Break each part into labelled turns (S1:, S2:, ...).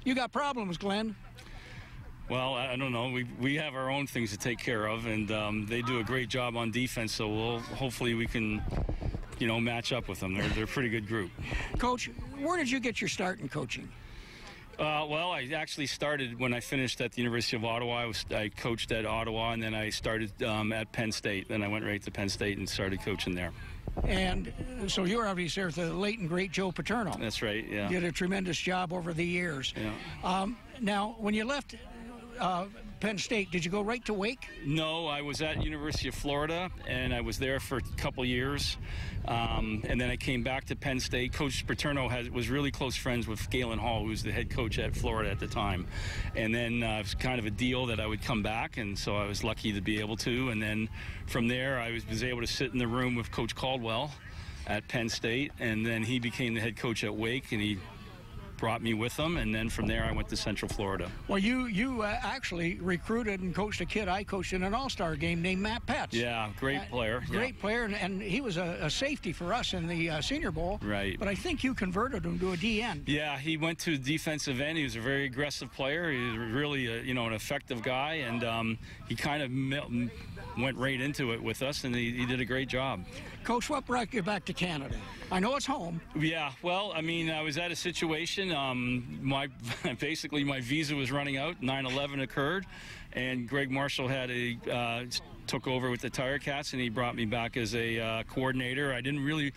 S1: You got problems, Glenn.
S2: Well, I don't know. We have our own things to take care of, and they do a great job on defense. So hopefully we can, match up with them. They're a pretty good group.
S1: Coach, where did you get your start in coaching?
S2: Well, I actually started when I finished at the University of Ottawa. I coached at Ottawa, and then I started at Penn State. Then I went right to Penn State and started coaching there.
S1: And so you were obviously there with the late and great Joe Paterno.
S2: That's right, yeah.
S1: Did a tremendous job over the years.
S2: Yeah.
S1: Now, when you left Penn State, did you go right to Wake?
S2: No, I was at University of Florida, and I was there for a couple years. And then I came back to Penn State. Coach Paterno was really close friends with Galen Hall, who was the head coach at Florida at the time. And then it was kind of a deal that I would come back, and so I was lucky to be able to. And then from there, I was able to sit in the room with Coach Caldwell at Penn State, and then he became the head coach at Wake, and he brought me with them, and then from there I went to Central Florida.
S1: Well, you actually recruited and coached a kid I coached in an all-star game named Matt Petz.
S2: Yeah, great player.
S1: Great player, and he was a safety for us in the Senior Bowl.
S2: Right.
S1: But I think you converted him to a DN.
S2: Yeah, he went to defensive end. He was a very aggressive player. He was really an effective guy, and he kind of went right into it with us, and he did a great job.
S1: Coach, what brought you back to Canada? I know it's home.
S2: Yeah, well, I mean, I was at a situation. Basically my visa was running out. 9/11 occurred, and Greg Marshall took over with the Tiger Cats, and he brought me back as a coordinator. I didn't really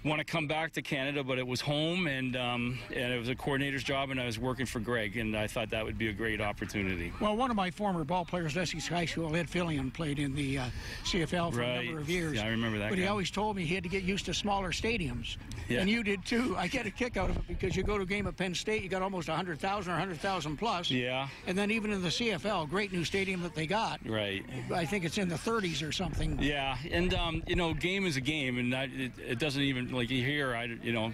S2: want to come back to Canada, but it was home, and it was a coordinator's job, and I was working for Greg, and I thought that would be a great opportunity.
S1: Well, one of my former ball players at Essex High School, Ed Fillion, played in the CFL for a number of years.
S2: Yeah, I remember that.
S1: But he always told me he had to get used to smaller stadiums, and you did too. I get a kick out of it because you go to a game at Penn State, you got almost 100,000 or 100,000 plus.
S2: Yeah.
S1: And then even in the CFL, great new stadium that they got.
S2: Right.
S1: I think it's in the 30s or something.
S2: Yeah, and game is a game, and it doesn't even, like you hear,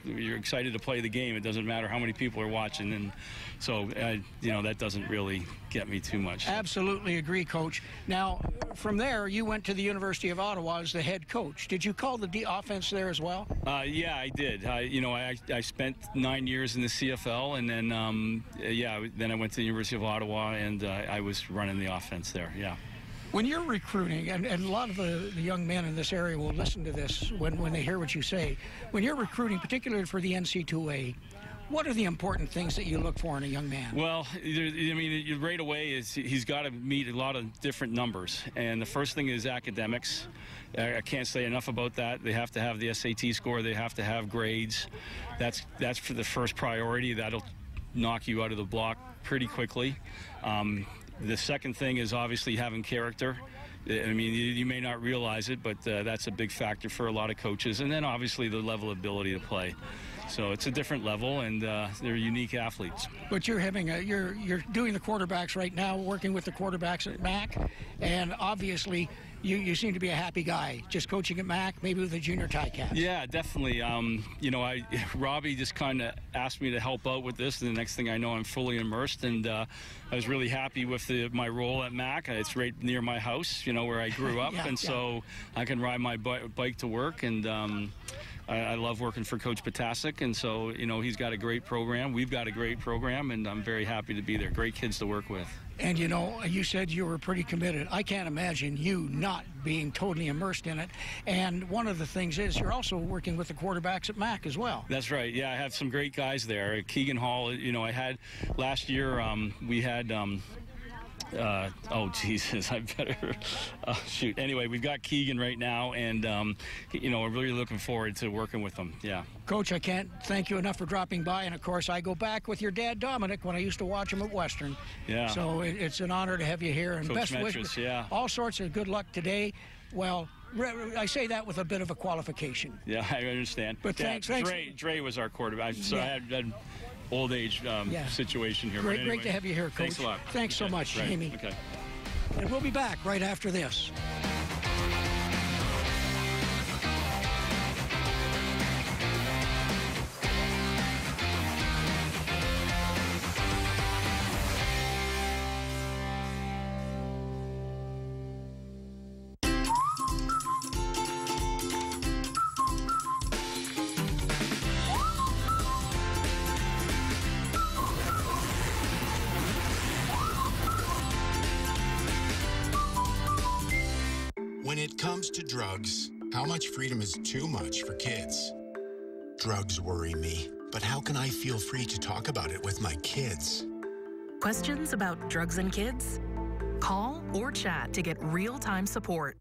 S2: you're excited to play the game. It doesn't matter how many people are watching, and so that doesn't really get me too much.
S1: Absolutely agree, Coach. Now, from there, you went to the University of Ottawa as the head coach. Did you call the offense there as well?
S2: Yeah, I did. I spent 9 years in the CFL, and then then I went to the University of Ottawa, and I was running the offense there. Yeah.
S1: When you're recruiting, and a lot of the young men in this area will listen to this when they hear what you say, when you're recruiting, particularly for the NC2A, what are the important things that you look for in a young man?
S2: Well, right away he's got to meet a lot of different numbers, and the first thing is academics. I can't say enough about that. They have to have the SAT score. They have to have grades. That's for the first priority. That'll knock you out of the block pretty quickly. The second thing is obviously having character. I mean, you may not realize it, but that's a big factor for a lot of coaches. And then obviously the level of ability to play. So it's a different level, and they're unique athletes.
S1: But you're you're doing the quarterbacks right now, working with the quarterbacks at MAC, and obviously you seem to be a happy guy, just coaching at MAC, maybe with the junior Ticats.
S2: Yeah, definitely. Robbie just kind of asked me to help out with this, and the next thing I know, I'm fully immersed, and I was really happy with my role at MAC. It's right near my house, where I grew up, so I can ride my bike to work, and I love working for Coach Potasic, and so, he's got a great program. We've got a great program, and I'm very happy to be there. Great kids to work with.
S1: And, you said you were pretty committed. I can't imagine you not being totally immersed in it. And one of the things is you're also working with the quarterbacks at MAC as well.
S2: That's right. Yeah, I have some great guys there. Keegan Hall, I had last year, we had... Jesus, I better shoot. Anyway, we've got Keegan right now, and we're really looking forward to working with him. Yeah.
S1: Coach, I can't thank you enough for dropping by, and of course I go back with your dad Dominic when I used to watch him at Western.
S2: Yeah.
S1: So it's an honor to have you here, and
S2: Coach
S1: best
S2: Metris,
S1: wishes.
S2: Yeah.
S1: All sorts of good luck today. Well, I say that with a bit of a qualification.
S2: Yeah, I understand.
S1: But thanks.
S2: Dre was our quarterback, so I had old age situation here.
S1: Great to have you here, Coach.
S2: Thanks a lot.
S1: Thanks so much,
S2: right.
S1: Jamie.
S2: Okay.
S1: And we'll be back right after this.
S3: When it comes to drugs, how much freedom is too much for kids? Drugs worry me, but how can I feel free to talk about it with my kids?
S4: Questions about drugs and kids? Call or chat to get real-time support.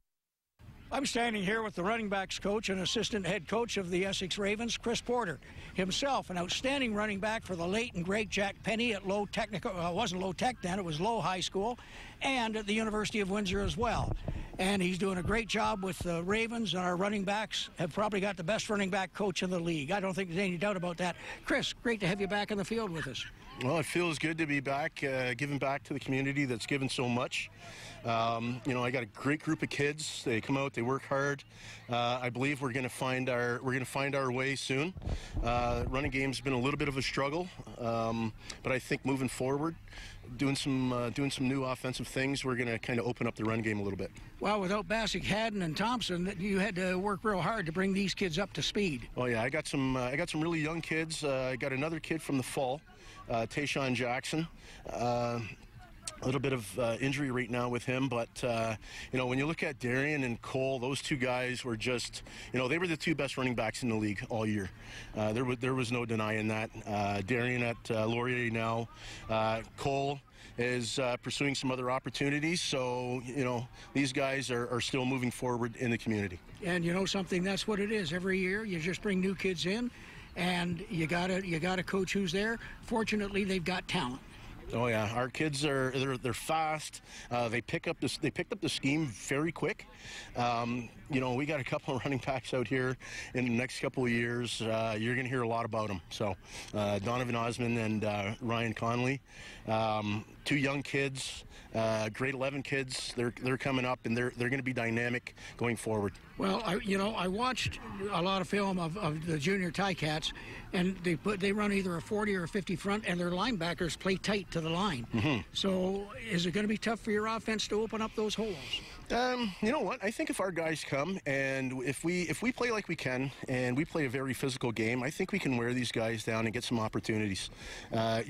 S1: I'm standing here with the running backs coach and assistant head coach of the Essex Ravens, Chris Porter. Himself, an outstanding running back for the late and great Jack Penny at Low Technical, it wasn't Low Tech then, it was Low High School, and at the University of Windsor as well. And he's doing a great job with the Ravens, and our running backs have probably got the best running back coach in the league. I don't think there's any doubt about that. Chris, great to have you back in the field with us.
S5: Well, it feels good to be back, giving back to the community that's given so much. I got a great group of kids. They come out, they work hard. I believe we're going to find our way soon. Running game's been a little bit of a struggle, but I think moving forward, doing some new offensive things, we're going to kind of open up the run game a little bit.
S1: Well, without Bassick, Haddon, and Thompson, you had to work real hard to bring these kids up to speed.
S5: Oh yeah, I got some really young kids. I got another kid from the fall, Tayshawn Jackson. A little bit of injury right now with him, but when you look at Darian and Cole, those two guys were just, they were the two best running backs in the league all year. There was no denying that. Darian at Laurier now. Cole is pursuing some other opportunities, so these guys are still moving forward in the community. And
S1: you know something, that's what it is. Every year you just bring new kids in, and you got a coach who's there. Fortunately, they've got talent.
S5: Oh yeah, our kids they're fast. They picked up the scheme very quick. We got a couple of running backs out here in the next couple of years. You're going to hear a lot about them. So Donovan Osmond and Ryan Conley, two young kids, grade 11 kids. They're coming up, and they're going to be dynamic going forward.
S1: Well, I watched a lot of film of the junior Ticats, and they run either a 40 or a 50 front, and their linebackers play tight to the line. Mm-hmm. So is it going to be tough for your offense to open up those holes?
S5: You know what? I think if our guys come and if we play like we can and we play a very physical game, I think we can wear these guys down and get some opportunities. Not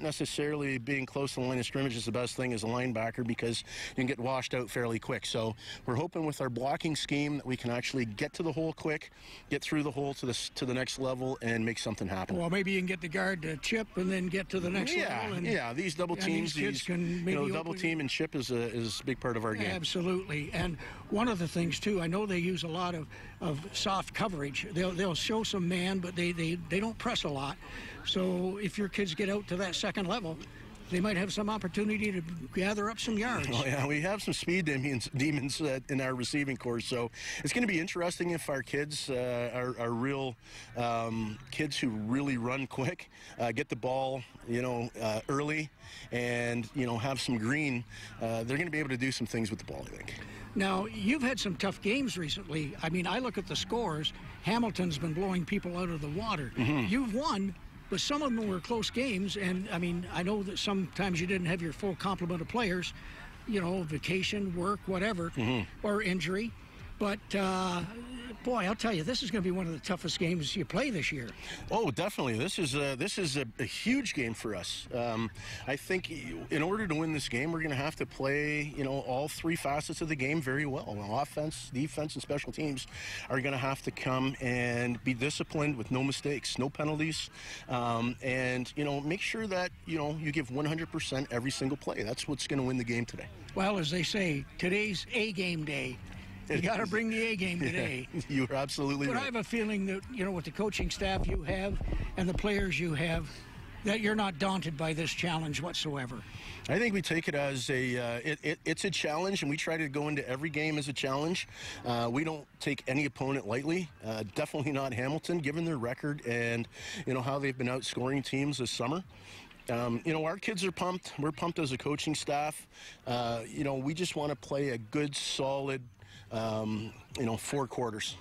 S5: necessarily being close to the line of scrimmage is the best thing as a linebacker because you can get washed out fairly quick. So we're hoping with our blocking scheme that we can actually get to the hole quick, get through the hole to the next level, and make something happen.
S1: Well, maybe you can get the guard to chip and then get to the next level.
S5: Yeah. These double teams, double team and chip is a big part of our game.
S1: Absolutely. And one of the things too, I know they use a lot of soft coverage. They'll show some man, but they don't press a lot. So if your kids get out to that second level, they might have some opportunity to gather up some yards.
S5: Oh yeah, we have some speed demons in our receiving corps, so it's going to be interesting if our kids are real kids who really run quick, get the ball, early, and have some green. They're going to be able to do some things with the ball, I think.
S1: Now, you've had some tough games recently. I mean, I look at the scores. Hamilton's been blowing people out of the water. Mm-hmm. You've won, but some of them were close games, and I mean, I know that sometimes you didn't have your full complement of players, vacation, work, whatever, mm-hmm. or injury. But, boy, I'll tell you, this is going to be one of the toughest games you play this year.
S5: Oh, definitely. This is a huge game for us. I think in order to win this game, we're going to have to play, all three facets of the game very well. Offense, defense, and special teams are going to have to come and be disciplined with no mistakes, no penalties, and, make sure that, you give 100% every single play. That's what's going to win the game today.
S1: Well, as they say, today's A-game day. You got to bring the A-game today.
S5: Yeah, you're absolutely right.
S1: But I have a feeling that, with the coaching staff you have and the players you have, that you're not daunted by this challenge whatsoever.
S5: I think we take it as it's a challenge, and we try to go into every game as a challenge. We don't take any opponent lightly, definitely not Hamilton, given their record and, how they've been outscoring teams this summer. Our kids are pumped. We're pumped as a coaching staff. We just want to play a good, solid 4 quarters.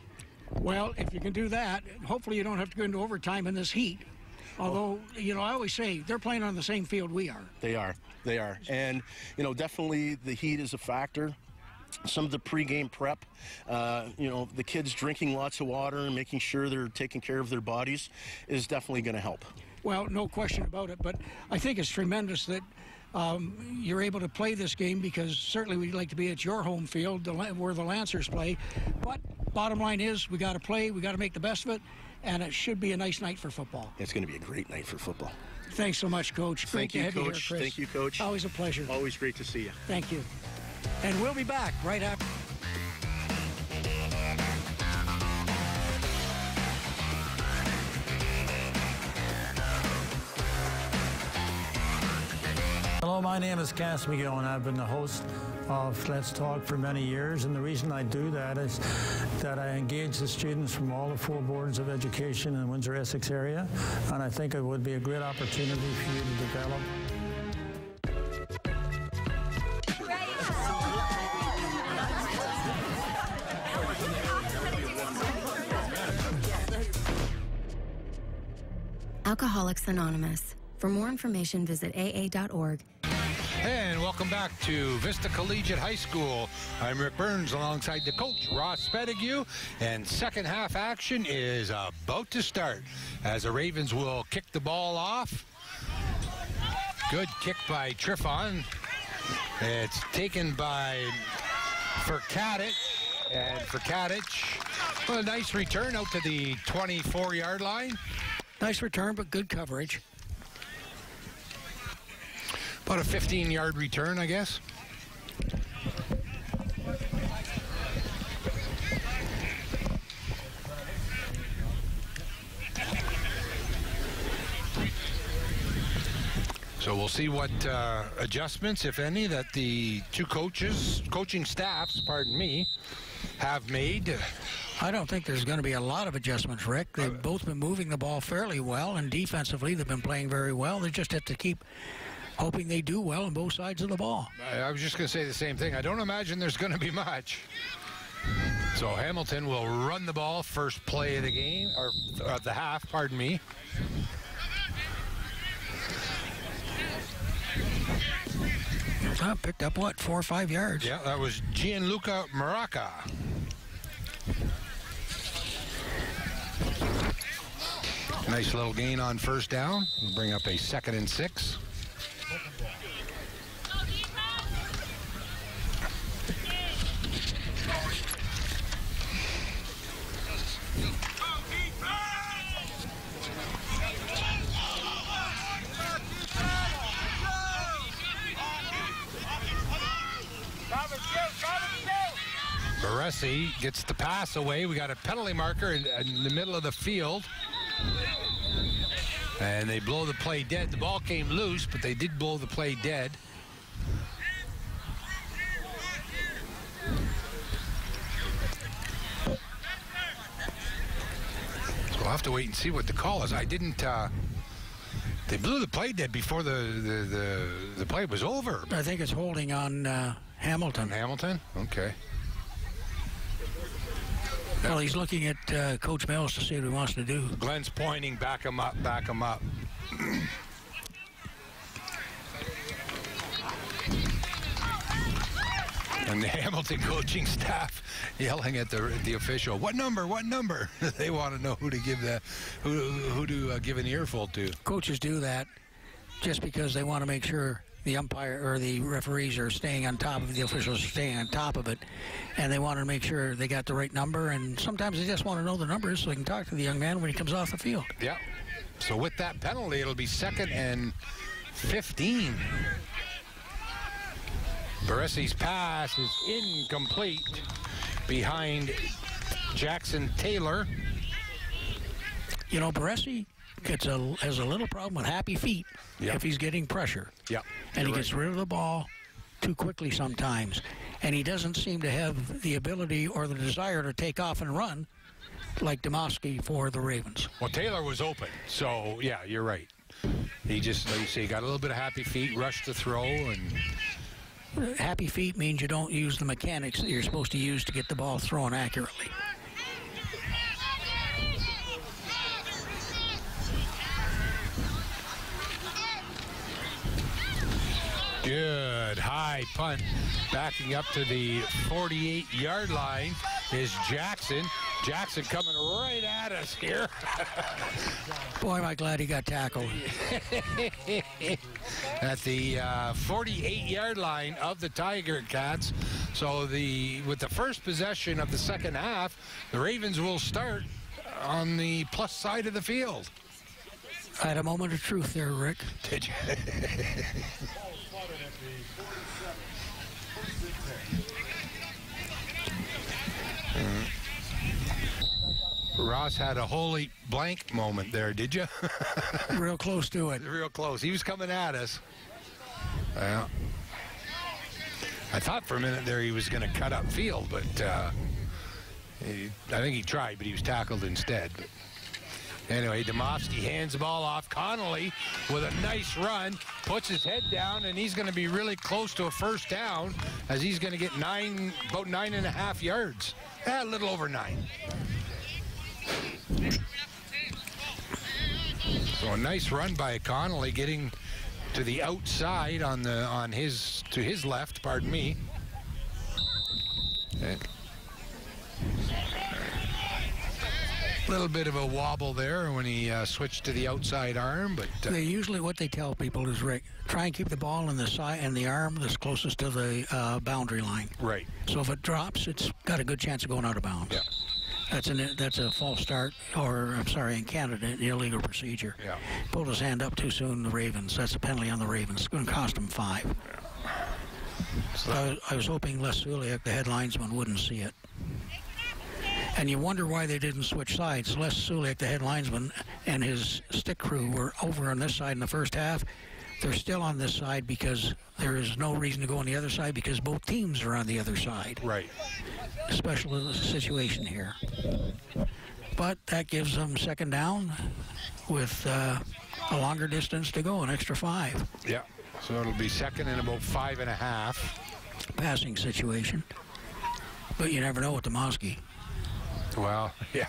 S1: Well, if you can do that, hopefully you don't have to go into overtime in this heat. Although, I always say they're playing on the same field we are.
S5: They are. And, definitely the heat is a factor. Some of the pregame prep, the kids drinking lots of water and making sure they're taking care of their bodies is definitely going to help.
S1: Well, no question about it, but I think it's tremendous that you're able to play this game because certainly we'd like to be at your home field where the Lancers play. But bottom line is we got to play, we got to make the best of it, and it should be a nice night for football.
S5: It's going to be a great night for football.
S1: Thanks so much, Coach.
S5: Thank you, Coach. Thank you, Coach.
S1: Always a pleasure.
S5: Always great to see you.
S1: Thank you. And we'll be back right after.
S6: Hello, my name is Cass McGill, and I've been the host of Let's Talk for many years. And the reason I do that is that I engage the students from all the 4 boards of education in the Windsor-Essex area, and I think it would be a great opportunity for you to develop.
S7: Alcoholics Anonymous. For more information, visit aa.org.
S8: And welcome back to Vista Collegiate High School. I'm Rick Burns alongside the coach, Ross Pettigrew. And second half action is about to start as the Ravens will kick the ball off. Good kick by Triffon. It's taken by Furkadic. And Furkadic, well, a nice return out to the 24-yard line.
S1: Nice return, but good coverage.
S8: About a 15-yard return, I guess. So we'll see what adjustments, if any, that the two coaching staffs, pardon me, have made.
S1: I don't think there's going to be a lot of adjustments, Rick. They've both been moving the ball fairly well, and defensively they've been playing very well. They just have to keep hoping they do well on both sides of the ball.
S8: I was just going to say the same thing. I don't imagine there's going to be much. So Hamilton will run the ball first play of the game, or of the half, pardon me.
S1: Picked up, what, 4 or 5 yards?
S8: Yeah, that was Gianluca Maraca. Nice little gain on first down. We'll bring up a 2nd and 6. Baresi gets the pass away. We got a penalty marker in the middle of the field. And they blow the play dead. The ball came loose, but they did blow the play dead. So we'll have to wait and see what the call is. I didn't... they blew the play dead before the play was over.
S1: I think it's holding on Hamilton.
S8: Hamilton? Okay.
S1: Well, he's looking at Coach Mills to see what he wants to do.
S8: Glenn's pointing, back him up, back him up. And the Hamilton coaching staff yelling at the official, what number, what number? They want to know who to give who to give an earful to.
S1: Coaches do that just because they want to make sure the umpire or the referees are staying on top of it, the officials are staying on top of it, and they want to make sure they got the right number, and sometimes they just want to know the numbers so they can talk to the young man when he comes off the field.
S8: Yeah. So with that penalty, it'll be 2nd and 15. Baresi's pass is incomplete behind Jackson Taylor.
S1: You know, Baresi has a little problem with happy feet if he's getting pressure.
S8: Yep.
S1: And he gets rid of the ball too quickly sometimes. And he doesn't seem to have the ability or the desire to take off and run like Demoski for the Ravens.
S8: Well, Taylor was open, so, yeah, you're right. He just, like you say, got a little bit of happy feet, rushed the throw, and...
S1: Happy feet means you don't use the mechanics that you're supposed to use to get the ball thrown accurately.
S8: Good high punt. Backing up to the 48-yard line is Jackson. Jackson coming right at at us here.
S1: Boy, am I glad he got tackled.
S8: At the 48-yard line of the Tiger Cats. So with the first possession of the second half, the Ravens will start on the plus side of the field.
S1: I had a moment of truth there, Rick.
S8: Did you? Ross had a holy blank moment there, did you?
S1: Real close to it.
S8: Real close. He was coming at us. Well, I thought for a minute there he was going to cut up field, but I think he tried, but he was tackled instead. But anyway, Domofsky hands the ball off. Connolly with a nice run, puts his head down, and he's going to be really close to a first down as he's going to get about 9.5 yards. A little over 9. So a nice run by Connolly, getting to the outside to his left, pardon me. A little bit of a wobble there when he switched to the outside arm, but
S1: usually what they tell people is, Rick, try and keep the ball in the side and the arm that's closest to the boundary line.
S8: Right.
S1: So if it drops, it's got a good chance of going out of bounds.
S8: Yeah.
S1: That's a false start, or I'm sorry, in Canada, an illegal procedure.
S8: Yeah.
S1: Pulled his hand up too soon, the Ravens. That's a penalty on the Ravens. It's going to cost them 5.
S8: Yeah.
S1: So I was hoping Les Suliak, the head linesman, wouldn't see it. And you wonder why they didn't switch sides. Les Suliak, the head linesman, and his stick crew were over on this side in the first half. They're still on this side because there is no reason to go on the other side because both teams are on the other side.
S8: Right.
S1: Special situation here. But that gives them second down with a longer distance to go, an extra 5.
S8: Yeah. So it'll be second and about 5.5.
S1: Passing situation. But you never know with Domofsky.
S8: Well, yeah.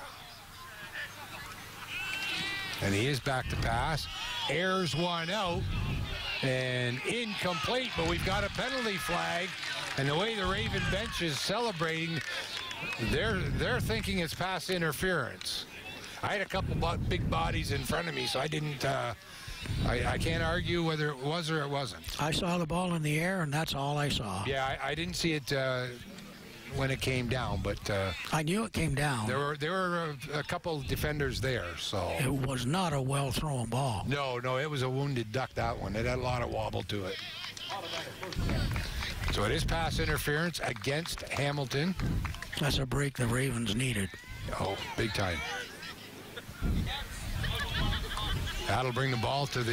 S8: And he is back to pass. Airs one out. And incomplete, but we've got a penalty flag. And the way the Raven bench is celebrating, they're thinking it's pass interference. I had a couple big bodies in front of me, so I didn't. I can't argue whether it was or it wasn't.
S1: I saw the ball in the air, and that's all I saw.
S8: Yeah, I didn't see it when it came down, but
S1: I knew it came down.
S8: There were a couple defenders there, so
S1: it was not a well-thrown ball.
S8: No, it was a wounded duck, that one. It had a lot of wobble to it. So it is pass interference against Hamilton.
S1: That's a break the Ravens needed.
S8: Oh, big time. That'll bring the ball to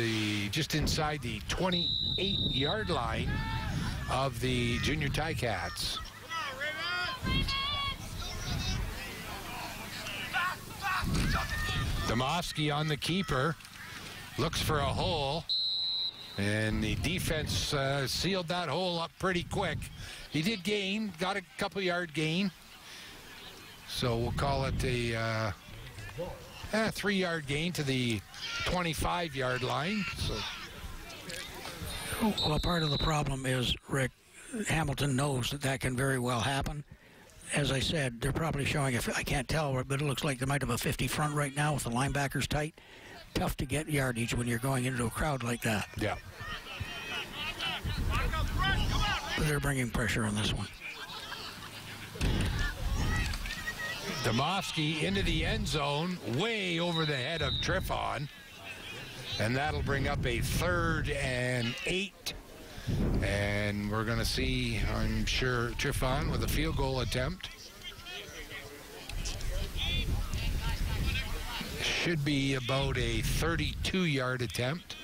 S8: just inside the 28-yard line of the Junior Ticats. Domofsky on the keeper, looks for a hole, and the defense sealed that hole up pretty quick. He did gain, got a couple yard gain, so we'll call it a 3-yard gain to the 25-yard line. So.
S1: Well, part of the problem is, Rick, Hamilton knows that can very well happen. As I said, they're probably showing, I can't tell, but it looks like they might have a 50 front right now with the linebackers tight. Tough to get yardage when you're going into a crowd like that.
S8: Yeah.
S1: But they're bringing pressure on this one.
S8: Domofsky into the end zone, way over the head of Triffon. And that'll bring up a 3rd and 8. And we're going to see, I'm sure, Triffon with a field goal attempt. Should be about a 32-yard attempt.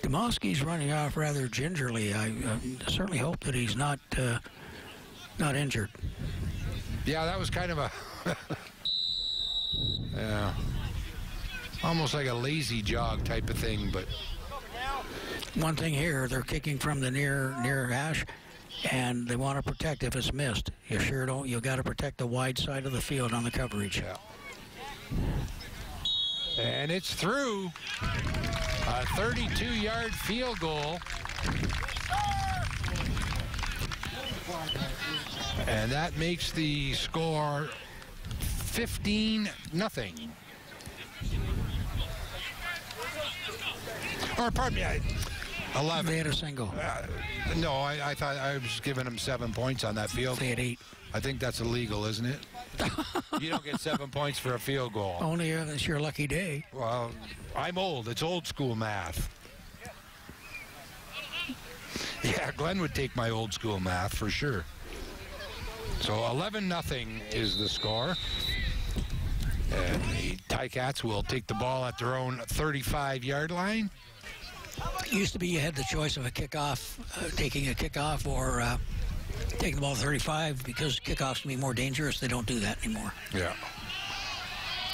S1: Domofsky's running off rather gingerly. I certainly hope that he's not injured.
S8: Yeah, that was kind of a yeah, almost like a lazy jog type of thing, but
S1: one thing here, they're kicking from the near hash, and they want to protect if it's missed. You sure don't. You got to protect the wide side of the field on the coverage.
S8: Yeah. And it's through. A 32-yard field goal. And that makes the score 15-0. Or pardon me, 11.
S1: They had a single.
S8: No, I thought I was giving them 7 points on that field
S1: They
S8: goal.
S1: had 8.
S8: I think that's illegal, isn't it? You don't get 7 points for a field goal.
S1: Only it's your lucky day.
S8: Well, I'm old. It's old school math. Yeah, Glenn would take my old school math for sure. So 11-0 is the score. And the Ticats will take the ball at their own 35-yard line.
S1: It used to be you had the choice of a kickoff, taking a kickoff, or taking the ball 35, because kickoffs can be more dangerous. They don't do that anymore.
S8: Yeah.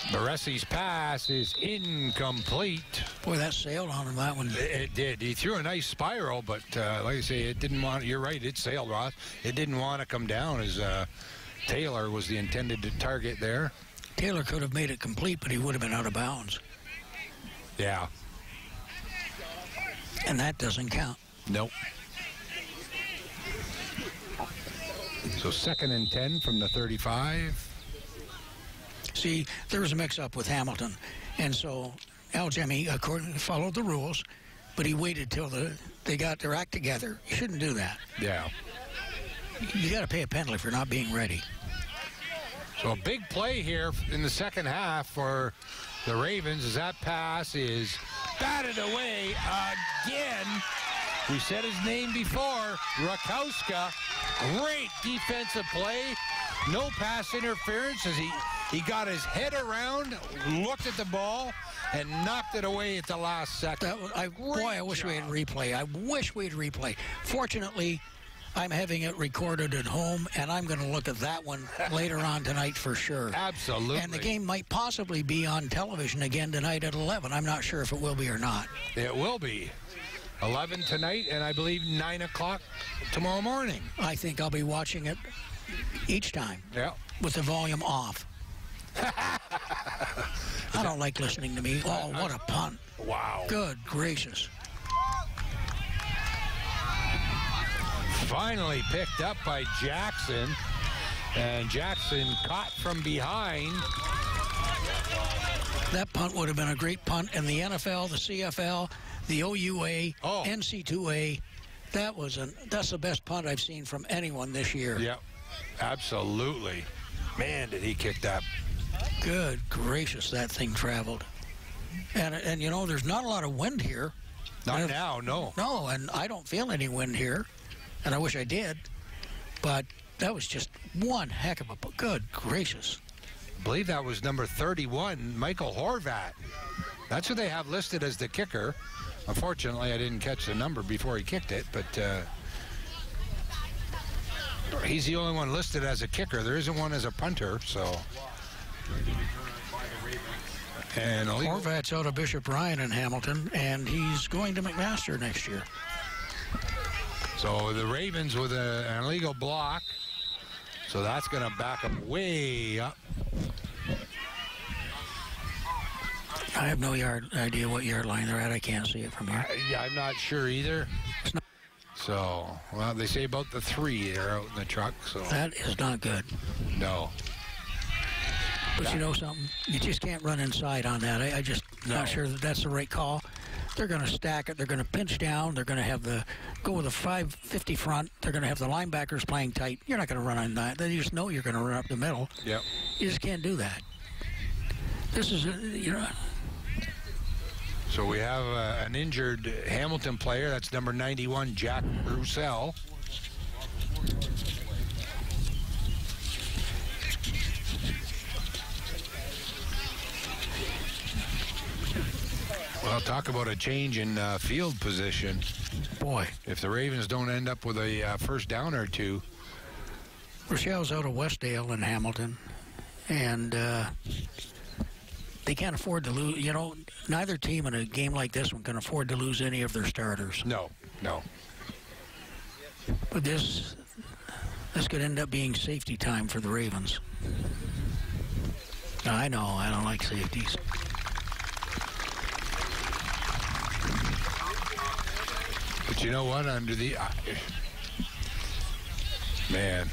S8: Baresi's pass is incomplete.
S1: Boy, that sailed on him, that one.
S8: It did. He threw a nice spiral, but like I say, it didn't want. You're right. It sailed, Ross. It didn't want to come down as Taylor was the intended target there.
S1: Taylor could have made it complete, but he would have been out of bounds.
S8: Yeah.
S1: And that doesn't count.
S8: Nope. So 2nd and 10 from the 35.
S1: See, there was a mix-up with Hamilton, and so Al Jemmy followed the rules, but he waited till they got their act together. You shouldn't do that.
S8: Yeah.
S1: You got to pay a penalty for not being ready.
S8: So a big play here in the second half for the Ravens as that pass is batted away again. We said his name before, Rakowska. Great defensive play. No pass interference as he got his head around, looked at the ball, and knocked it away at the last second.
S1: I wish we had replay. I wish we had replay. Fortunately, I'm having it recorded at home, and I'm going to look at that one later on tonight for sure.
S8: Absolutely.
S1: And the game might possibly be on television again tonight at 11. I'm not sure if it will be or not.
S8: It will be. 11 tonight, and I believe 9 o'clock tomorrow morning.
S1: I think I'll be watching it each time.
S8: Yeah.
S1: With the volume off. I don't like listening to me. Oh, what a punt.
S8: Wow.
S1: Good gracious.
S8: Finally picked up by Jackson, and Jackson caught from behind.
S1: That punt would have been a great punt in the NFL, the CFL, the OUA, NC2A. That's the best punt I've seen from anyone this year.
S8: Yep, absolutely. Man, did he kick that.
S1: Good gracious, that thing traveled. And you know, there's not a lot of wind here.
S8: Not now, no.
S1: No, and I don't feel any wind here, and I wish I did. But that was just one heck of a good gracious.
S8: I believe that was number 31, Michael Horvat. That's who they have listed as the kicker. Unfortunately, I didn't catch the number before he kicked it, but he's the only one listed as a kicker. There isn't one as a punter, so. And
S1: Horvat's out of Bishop Ryan in Hamilton, and he's going to McMaster next year.
S8: So the Ravens with an illegal block. So that's going to back them way up.
S1: I have no idea what yard line they're at. I can't see it from here.
S8: I'm not sure either. So, well, they say about the 3 they're out in the truck. So
S1: that is not good.
S8: No.
S1: But you know something? You just can't run inside on that. I just not sure that that's the right call. They're going to stack it. They're going to pinch down. They're going to go with a 550 front. They're going to have the linebackers playing tight. You're not going to run on that. You just know you're going to run up the middle.
S8: Yep.
S1: You just can't do that. This is,
S8: So we have an injured Hamilton player. That's number 91, Jack Roussel. Well, talk about a change in field position.
S1: Boy.
S8: If the Ravens don't end up with a first down or two.
S1: Rochelle's out of Westdale in Hamilton, and they can't afford to lose. You know, neither team in a game like this one can afford to lose any of their starters.
S8: No.
S1: But this could end up being safety time for the Ravens. I know, I don't like safeties.
S8: But you know what? Under the man,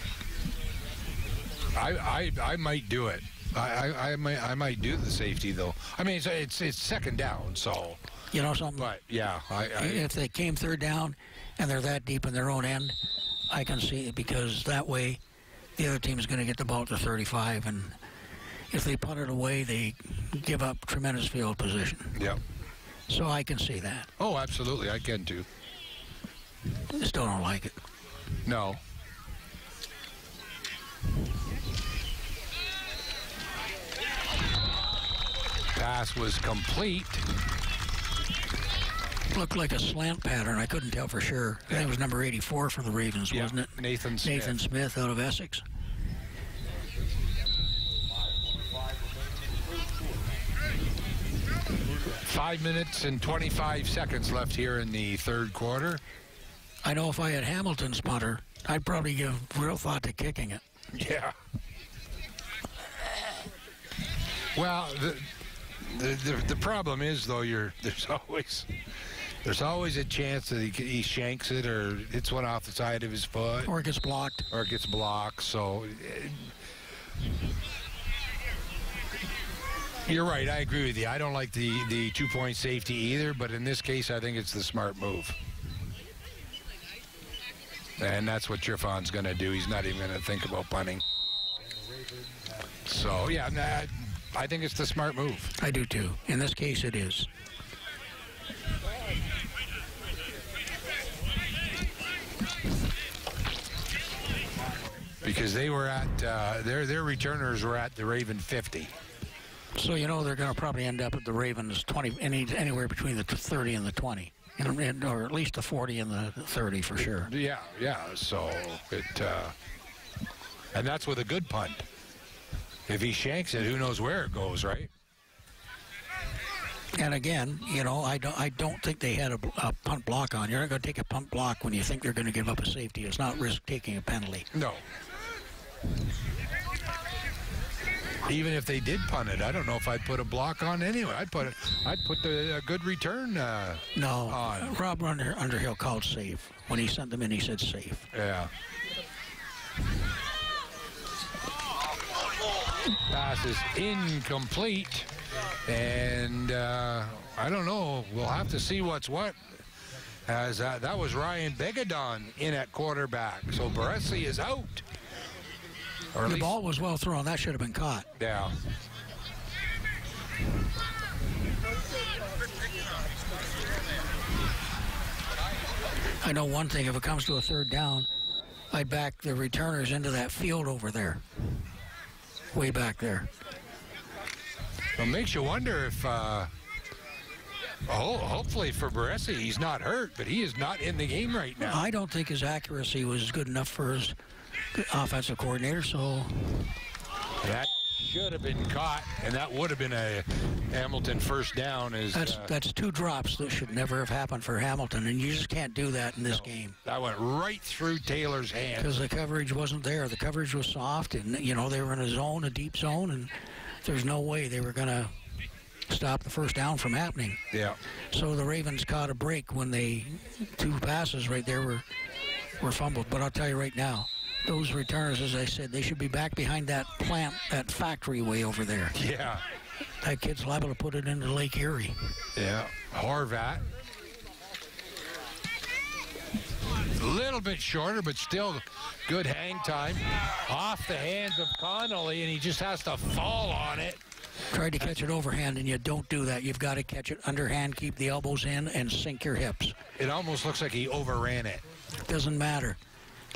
S8: I might do it. I might do the safety, though. I mean, it's second down, so.
S1: You know something?
S8: But, yeah.
S1: If they came third down and they're that deep in their own end, I can see it, because that way the other team is going to get the ball to 35, and if they punt it away, they give up tremendous field position.
S8: Yep.
S1: So I can see that.
S8: Oh, absolutely. I can, too.
S1: I still don't like it.
S8: No. Pass was complete.
S1: Looked like a slant pattern. I couldn't tell for sure. I think it was number 84 for the Ravens, wasn't it?
S8: Nathan Smith.
S1: Nathan Smith out of Essex.
S8: Five minutes and 25 seconds left here in the third quarter.
S1: I know if I had Hamilton's punter, I'd probably give real thought to kicking it.
S8: Yeah. Well, the problem is, though, there's always a chance that he shanks it, or it's one off the side of his foot,
S1: or it gets blocked.
S8: So you're right. I agree with you. I don't like the 2-point safety either, but in this case, I think it's the smart move. And that's what Triffon's going to do. He's not even going to think about punting. So, yeah, I think it's the smart move.
S1: I do, too. In this case, it is.
S8: Because they were at, their returners were at the Raven 50.
S1: So, you know, they're going to probably end up at the Ravens 20, anywhere between the 30 and the 20. Or at least the 40 and the 30 for sure.
S8: Yeah. So and that's with a good punt. If he shanks it, who knows where it goes, right?
S1: And again, you know, I don't think they had a punt block on. You're not going to take a punt block when you think they're going to give up a safety. It's not risk taking a penalty.
S8: No. Even if they did punt it, I don't know if I'd put a block on anyway. I'd put a good return on.
S1: Rob Underhill called safe. When he sent them in, he said safe.
S8: Yeah. Pass is incomplete. And I don't know. We'll have to see what's what. As that was Ryan Begadon in at quarterback. So Baresi is out.
S1: The ball was well thrown. That should have been caught.
S8: Yeah.
S1: I know one thing. If it comes to a third down, I'd back the returners into that field over there. Way back there.
S8: Well, it makes you wonder if, hopefully for Baresi, he's not hurt, but he is not in the game right now.
S1: I don't think his accuracy was good enough for his offensive coordinator, so
S8: that should have been caught, and that would have been a Hamilton first down.
S1: That's two drops that should never have happened for Hamilton, and you just can't do that in this game.
S8: That went right through Taylor's hand.
S1: Because the coverage wasn't there. The coverage was soft, and, you know, they were in a zone, a deep zone, and there's no way they were going to stop the first down from happening.
S8: Yeah.
S1: So the Ravens caught a break when two passes right there were fumbled. But I'll tell you right now, those returners, as I said, they should be back behind that plant, that factory way over there.
S8: Yeah.
S1: That kid's liable to put it into Lake Erie.
S8: Yeah. Horvat. A little bit shorter, but still good hang time. Off the hands of Connolly, and he just has to fall on it.
S1: Tried to catch it overhand, and you don't do that. You've got to catch it underhand, keep the elbows in, and sink your hips.
S8: It almost looks like he overran it.
S1: Doesn't matter.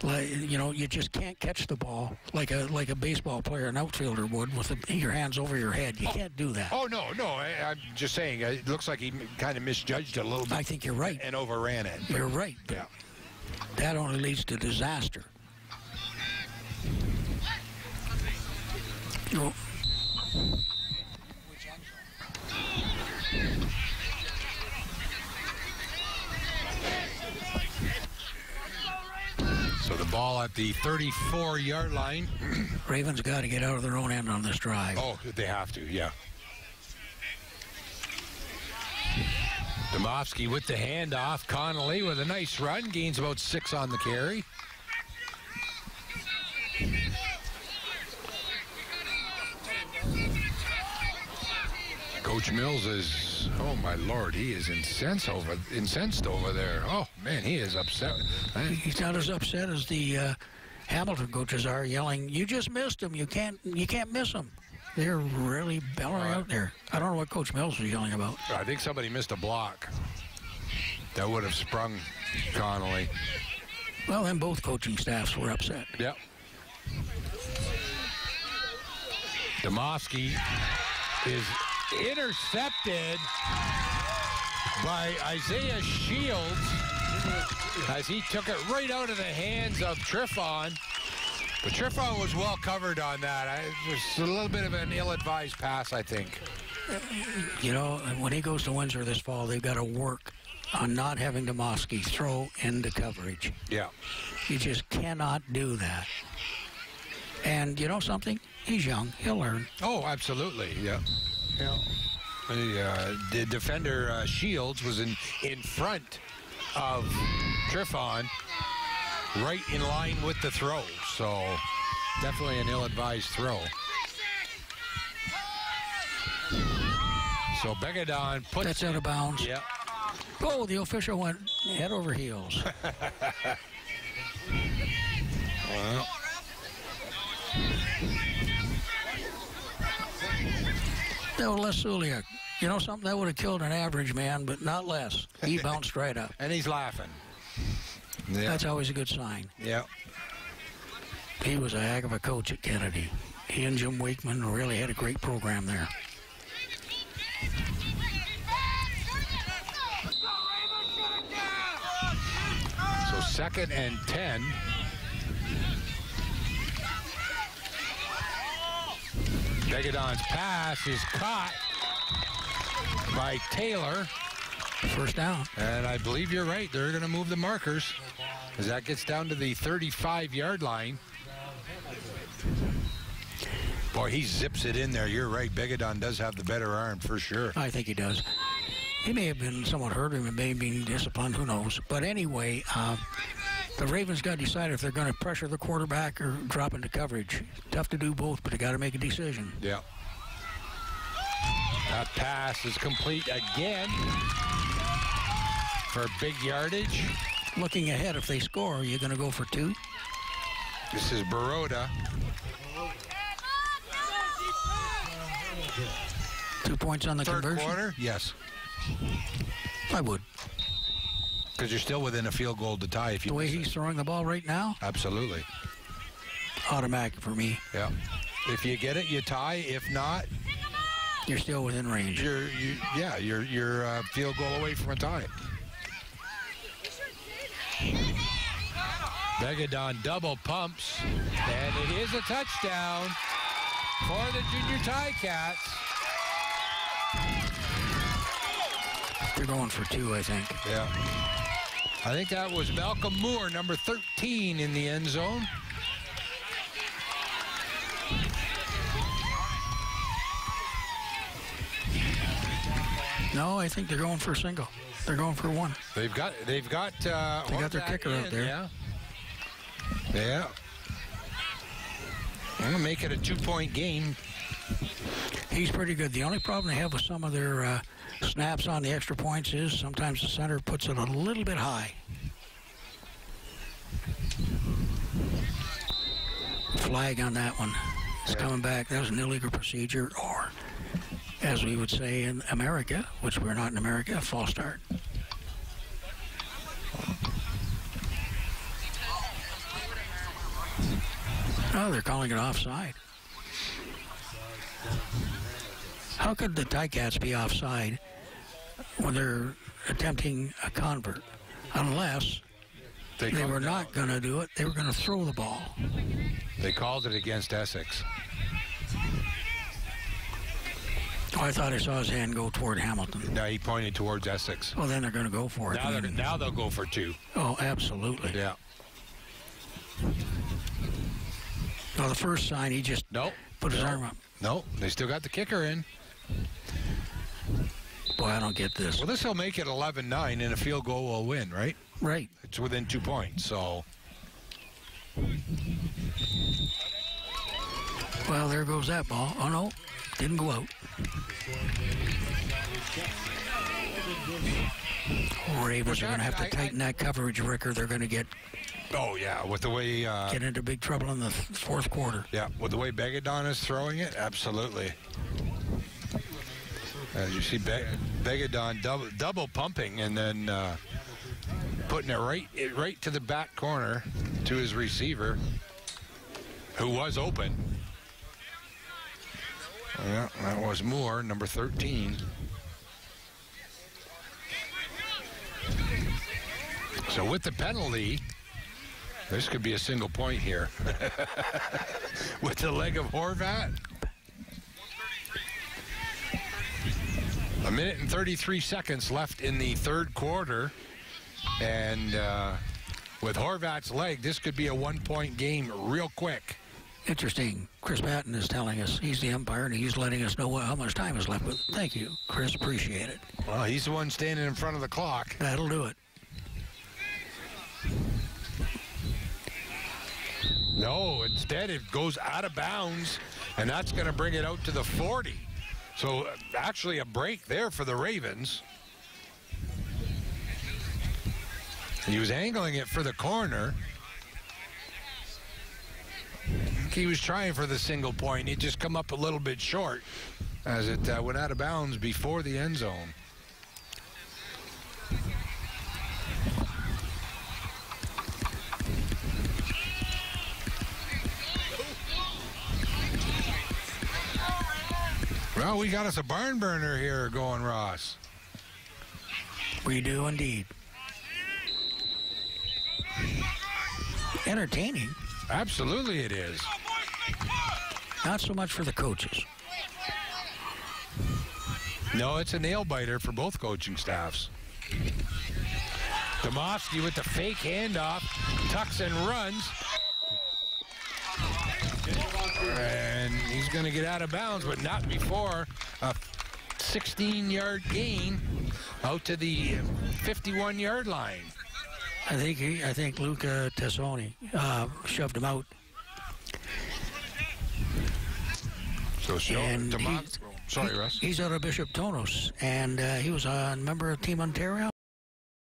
S1: Like, you know, you just can't catch the ball like a baseball player, an outfielder would, with your hands over your head. You can't do that.
S8: Oh, no. I'm just saying, it looks like he kind of misjudged it a little bit.
S1: I think you're right.
S8: And overran it.
S1: You're right.
S8: Yeah.
S1: That only leads to disaster. Oh.
S8: So the ball at the 34-yard line.
S1: Ravens got to get out of their own end on this drive.
S8: Oh, they have to, yeah. Domofsky with the handoff. Connolly with a nice run. Gains about 6 on the carry. Coach Mills is, oh my Lord, he is incensed over there. Oh man, he is upset.
S1: He's not as upset as the Hamilton coaches are, yelling, "You just missed him. You can't miss him." They're really bellowing out there. I don't know what Coach Mills was yelling about.
S8: I think somebody missed a block that would have sprung Connolly.
S1: Well, then both coaching staffs were upset.
S8: Yep. Demoski is intercepted by Isaiah Shields as he took it right out of the hands of Triffon. But Triffon was well covered on that. It was a little bit of an ill-advised pass, I think.
S1: You know, when he goes to Windsor this fall, they've got to work on not having Demoski throw into coverage.
S8: Yeah.
S1: You just cannot do that. And you know something? He's young. He'll learn.
S8: Oh, absolutely. Yeah. The defender Shields was in front of Triffon, right in line with the throw. So definitely an ill-advised throw. So Begadon puts...
S1: That's out of bounds.
S8: Yep.
S1: Oh, the official went head over heels.
S8: Well.
S1: That was Les Suliak. You know something? That would have killed an average man, but not less. He bounced right up.
S8: And he's laughing. Yeah.
S1: That's always a good sign.
S8: Yeah.
S1: He was a heck of a coach at Kennedy. He and Jim Wakeman really had a great program there.
S8: So 2nd and 10. Begadon's pass is caught by Taylor.
S1: First down.
S8: And I believe you're right. They're going to move the markers as that gets down to the 35-yard line. Boy, he zips it in there. You're right. Begadon does have the better arm for sure.
S1: I think he does. He may have been somewhat hurt. He may have been disciplined. Who knows? But anyway, the Ravens got to decide if they're going to pressure the quarterback or drop into coverage. Tough to do both, but they got to make a decision.
S8: Yeah. That pass is complete again for big yardage.
S1: Looking ahead, if they score, you're going to go for 2?
S8: This is Baroda.
S1: 2 points on the conversion?
S8: Third quarter? Yes.
S1: I would.
S8: Because you're still within a field goal to tie if you
S1: The way he's throwing the ball right now?
S8: Absolutely.
S1: Automatic for me.
S8: Yeah. If you get it, you tie. If not,
S1: you're still within range.
S8: You're a field goal away from a tie. Begadon double pumps, and it is a touchdown for the Junior Ticats.
S1: They're going for 2, I think.
S8: Yeah. I think that was Malcolm Moore, number 13 in the end zone.
S1: No, I think they're going for a single. They're going for 1.
S8: They've got
S1: they got their kicker out there.
S8: Yeah. Yeah. I'm going to make it a 2-point game.
S1: He's pretty good. The only problem they have with some of their snaps on the extra points is sometimes the center puts it a little bit high. Flag on that one. It's coming back. That was an illegal procedure, or as we would say in America, which we're not in America, a false start. Oh, they're calling it offside. How could the Ticats be offside when they're attempting a convert? Unless they were not going to do it, they were going to throw the ball.
S8: They called it against Essex.
S1: Oh, I thought I saw his hand go toward Hamilton.
S8: No, he pointed towards Essex.
S1: Well, then they're going to go for it.
S8: Now they'll go for 2.
S1: Oh, absolutely.
S8: Yeah.
S1: Well, the first sign, he just put his arm up.
S8: No, they still got the kicker in.
S1: Boy, I don't get this.
S8: Well, this will make it 11-9, and a field goal will win, right?
S1: Right.
S8: It's within 2 points, so.
S1: Well, there goes that ball. Oh, no, didn't go out. Ravens are going to have to tighten that coverage, Rick, or they're going to get...
S8: Oh, yeah, with the way...
S1: get into big trouble in the fourth quarter.
S8: Yeah, with the way Begadon is throwing it, absolutely. As you see, Begadon double pumping and then putting it right to the back corner to his receiver, who was open. Yeah, that was Moore, number 13. So with the penalty, this could be a single point here. With the leg of Horvat. 1 minute and 33 seconds left in the third quarter. And with Horvat's leg, this could be a one-point game real quick.
S1: Interesting. Chris Patton is telling us he's the umpire, and he's letting us know how much time is left. But thank you, Chris. Appreciate it.
S8: Well, he's the one standing in front of the clock.
S1: That'll do it.
S8: No, instead it goes out of bounds, and that's going to bring it out to the 40. So actually a break there for the Ravens. He was angling it for the corner. He was trying for the single point. He'd just come up a little bit short as it went out of bounds before the end zone. Well, we got us a barn burner here going, Ross.
S1: We do indeed. Entertaining.
S8: Absolutely it is.
S1: Not so much for the coaches.
S8: No, it's a nail-biter for both coaching staffs. Domofsky with the fake handoff, tucks and runs. And he's going to get out of bounds, but not before a 16-yard gain out to the 51-yard line.
S1: I think Luca Tessoni shoved him out.
S8: So
S1: and
S8: sorry, Russ.
S1: He's out of Bishop Tonos, and he was a member of Team Ontario.